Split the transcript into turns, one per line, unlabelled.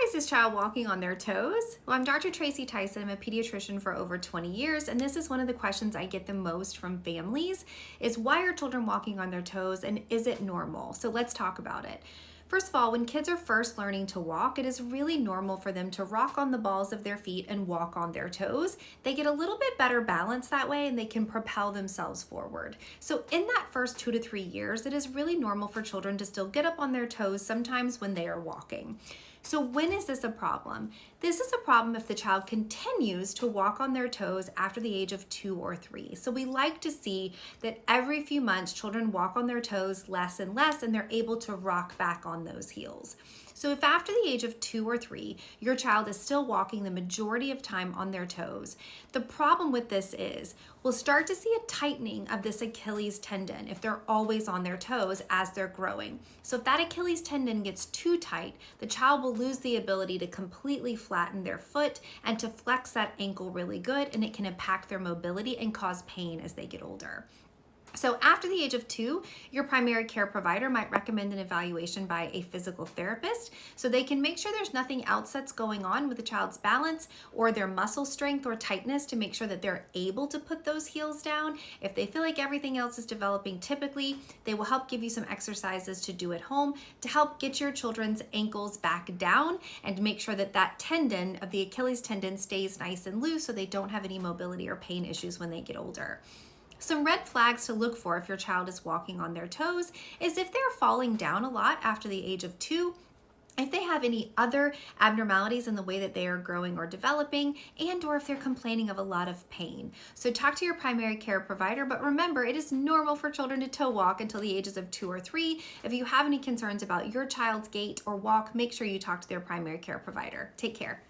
is this child walking on their toes? Well, I'm Dr. Tracy Tyson. I'm a pediatrician for over 20 years, and this is one of the questions I get the most from families is why are children walking on their toes and is it normal? So let's talk about it. First of all, when kids are first learning to walk, it is really normal for them to rock on the balls of their feet and walk on their toes. They get a little bit better balance that way and they can propel themselves forward. So in that first 2 to 3 years, it is really normal for children to still get up on their toes sometimes when they are walking. So when is this a problem? This is a problem if the child continues to walk on their toes after the age of 2 or 3. So we like to see that every few months children walk on their toes less and less and they're able to rock back on those heels. So if after the age of 2 or 3, your child is still walking the majority of time on their toes, the problem with this is we'll start to see a tightening of this Achilles tendon if they're always on their toes as they're growing. So if that Achilles tendon gets too tight, the child will lose the ability to completely flatten their foot and to flex that ankle really good, and it can impact their mobility and cause pain as they get older. So after the age of 2, your primary care provider might recommend an evaluation by a physical therapist so they can make sure there's nothing else that's going on with the child's balance or their muscle strength or tightness to make sure that they're able to put those heels down. If they feel like everything else is developing typically, they will help give you some exercises to do at home to help get your children's ankles back down and make sure that that tendon of the Achilles tendon stays nice and loose so they don't have any mobility or pain issues when they get older. Some red flags to look for if your child is walking on their toes is if they're falling down a lot after the age of 2, if they have any other abnormalities in the way that they are growing or developing, and or if they're complaining of a lot of pain. So talk to your primary care provider, but remember it is normal for children to toe walk until the ages of 2 or 3. If you have any concerns about your child's gait or walk, make sure you talk to their primary care provider. Take care.